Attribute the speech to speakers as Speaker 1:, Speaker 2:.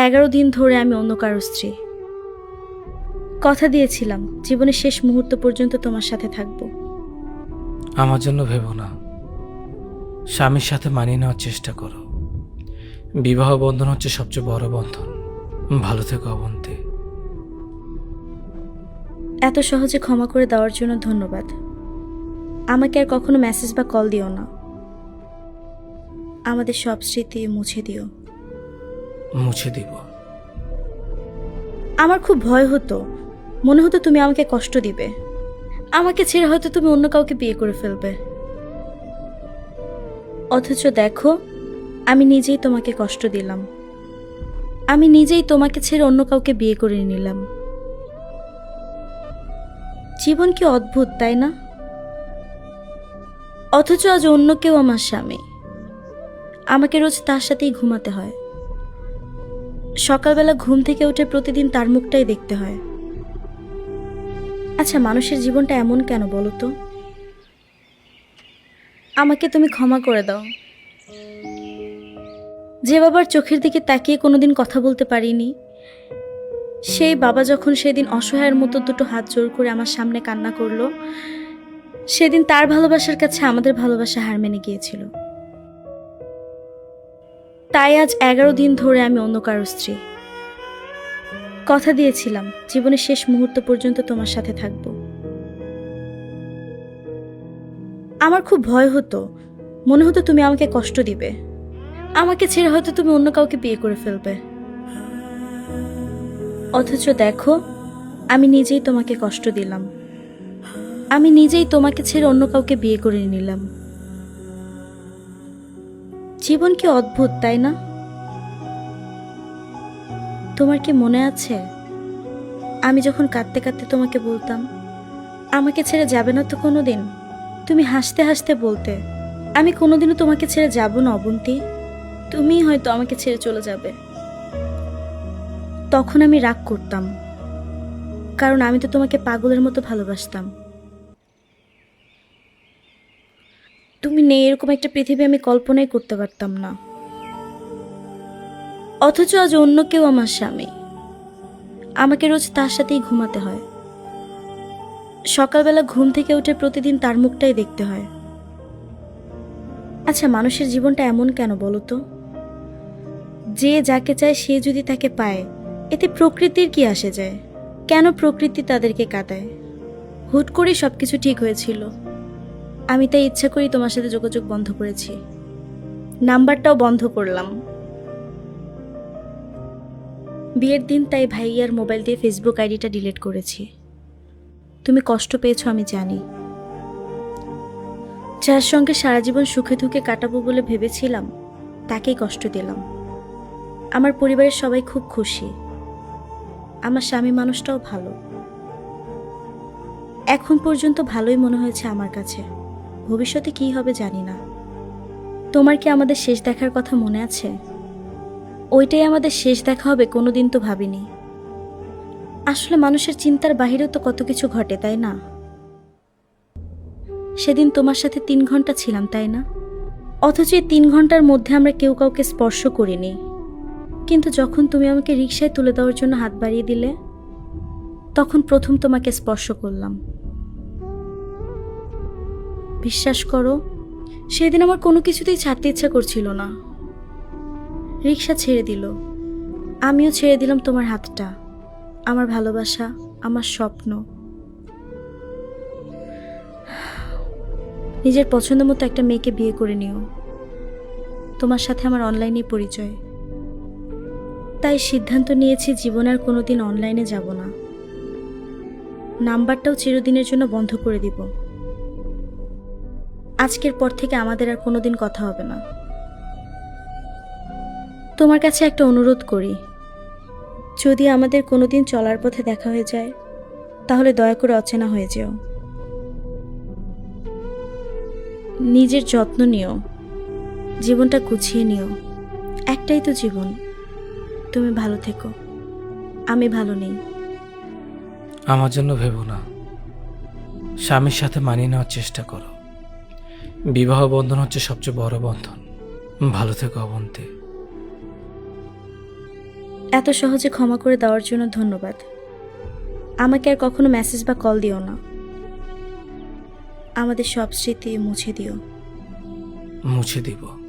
Speaker 1: 11 দিন ধরে আমি অন্য কারো স্ত্রী। কথা দিয়েছিলাম জীবনের শেষ মুহূর্ত পর্যন্ত তোমার সাথে থাকবো।
Speaker 2: আমার জন্য ভেবো না, স্বামীর সাথে মানিয়ে নেওয়ার চেষ্টা করো। বিবাহ বন্ধন হচ্ছে সবচেয়ে বড় বন্ধন। ভালো থেকো অবন্তী।
Speaker 1: এত সহজে ক্ষমা করে দেওয়ার জন্য ধন্যবাদ। আমাকে আর কখনো মেসেজ বা কল দিও না। আমাদের সব স্মৃতি মুছে দিও।
Speaker 2: মুছে দিব।
Speaker 1: আমার খুব ভয় হতো, মনে হতো তুমি আমাকে কষ্ট দিবে, আমাকে ছেড়ে হয়তো তুমি অন্য কাউকে বিয়ে করে ফেলবে। অথচ দেখো, আমি নিজেই তোমাকে কষ্ট দিলাম। আমি নিজেই তোমাকে ছেড়ে অন্য কাউকে বিয়ে করে নিলাম। জীবন কি অদ্ভুত, তাই না? অথচ আজ অন্য কেউ আমার স্বামী। আমাকে রোজ তার সাথেই ঘুমাতে হয়। সকালবেলা ঘুম থেকে উঠে প্রতিদিন তার মুখটাই দেখতে হয়। আচ্ছা, মানুষের জীবনটা এমন কেন বলো তো? আমাকে তুমি ক্ষমা করে দাও। যে বাবার চোখের দিকে তাকিয়ে কোনোদিন কথা বলতে পারিনি, সেই বাবা যখন সেদিন অসহায়ের মতো দুটো হাত জোর করে আমার সামনে কান্না করলো, সেদিন তার ভালোবাসার কাছে আমাদের ভালোবাসা হার মেনে গিয়েছিল। তাই আজ 11 দিন ধরে আমি অন্য কারো স্ত্রী। কথা দিয়েছিলাম জীবনের শেষ মুহূর্ত পর্যন্ত তোমার সাথে থাকবো। আমার খুব ভয় হতো, মনে হতো তুমি আমাকে কষ্ট দিবে, আমাকে ছেড়ে হয়তো তুমি অন্য কাউকে বিয়ে করে ফেলবে। অথচ দেখো, আমি নিজেই তোমাকে কষ্ট দিলাম। আমি নিজেই তোমাকে ছেড়ে অন্য কাউকে বিয়ে করে নিলাম। জীবন কি অদ্ভুত, তাই না? তোমার কি মনে আছে, আমি যখন কাঁদতে কাঁদতে তোমাকে বলতাম আমাকে ছেড়ে যাবে না তো কোনোদিন, তুমি হাসতে হাসতে বলতে আমি কোনোদিনও তোমাকে ছেড়ে যাব না অবন্তী, তুমিই হয়তো আমাকে ছেড়ে চলে যাবে। তখন আমি রাগ করতাম, কারণ আমি তো তোমাকে পাগলের মতো ভালোবাসতাম। তুমি নেই এরকম একটা পৃথিবী আমি কল্পনাই করতে পারতাম না। অথচ আজ অন্য কেউ আমার স্বামী। আমাকে রোজ তার সাথেই ঘুমাতে হয়। সকালবেলা ঘুম থেকে উঠে প্রতিদিন তার মুখটাই দেখতে হয়। আচ্ছা, মানুষের জীবনটা এমন কেন বলো তো? যে যাকে চায় সে যদি তাকে পায়, এতে প্রকৃতির কি আসে যায়? কেন প্রকৃতি তাদেরকে কাঁদায়? হুট করেই সবকিছু ঠিক হয়েছিল। আমি তাই ইচ্ছা করি তোমার সাথে যোগাযোগ বন্ধ করেছি, নাম্বারটাও বন্ধ করলাম। বিয়ের দিন তাই ভাইয়ার মোবাইল দিয়ে ফেসবুক আইডিটা ডিলিট করেছি। তুমি কষ্ট পেয়েছো আমি জানি। যার সঙ্গে সারা জীবন সুখে দুঃখে কাটাবো বলে ভেবেছিলাম, তাকেই কষ্ট দিলাম। আমার পরিবারের সবাই খুব খুশি, আমার স্বামী মানুষটাও ভালো। এখন পর্যন্ত ভালোই মনে হয়েছে আমার কাছে, ভবিষ্যতে কি হবে জানি না। তোমার কি আমাদের শেষ দেখার কথা মনে আছে? ওইটাই আমাদের শেষ দেখা হবে কোনোদিন তো ভাবিনি। আসলে মানুষের চিন্তার বাহিরেও তো কত কিছু ঘটে, তাই না? সেদিন তোমার সাথে 3 ঘন্টা ছিলাম, তাই না? অথচ এই 3 ঘন্টার মধ্যে আমরা কেউ কাউকে স্পর্শ করিনি। কিন্তু যখন তুমি আমাকে রিকশায় তুলে দেওয়ার জন্য হাত বাড়িয়ে দিলে, তখন প্রথম তোমাকে স্পর্শ করলাম। বিশ্বাস করো, সেদিন আমার কোনো কিছুতেই ছাড়তে ইচ্ছা করছিল না। রিকশা ছেড়ে দিল, আমিও ছেড়ে দিলাম তোমার হাতটা, আমার ভালোবাসা, আমার স্বপ্ন। নিজের পছন্দ মতো একটা মেয়েকে বিয়ে করে নিও। তোমার সাথে আমার অনলাইনে পরিচয়, তাই সিদ্ধান্ত নিয়েছি জীবনে আর কোনোদিন অনলাইনে যাব না। নাম্বারটাও চিরদিনের জন্য বন্ধ করে দিব। আজকের পর থেকে আমাদের আর কোনোদিন কথা হবে না। তোমার কাছে একটা অনুরোধ করি, যদি আমাদের কোনোদিন চলার পথে দেখা হয়ে যায়, তাহলে দয়া করে অচেনা হয়ে যেও। নিজের যত্ন নিও, জীবনটা গুছিয়ে নিও। একটাই তো জীবন। তুমি ভালো থেকো, আমি ভালো নেই।
Speaker 2: আমার জন্য ভেবো না, স্বামীর সাথে মানিয়ে নেওয়ার চেষ্টা করো। বিবাহ বন্ধন হচ্ছে সবচেয়ে বড় বন্ধন। ভালো থেকো অবন্তী।
Speaker 1: এত সহজে ক্ষমা করে দেওয়ার জন্য ধন্যবাদ। আমাকে আর কখনো মেসেজ বা কল দিও না। আমাদের সব স্মৃতি মুছে দিও।
Speaker 2: মুছে দিব।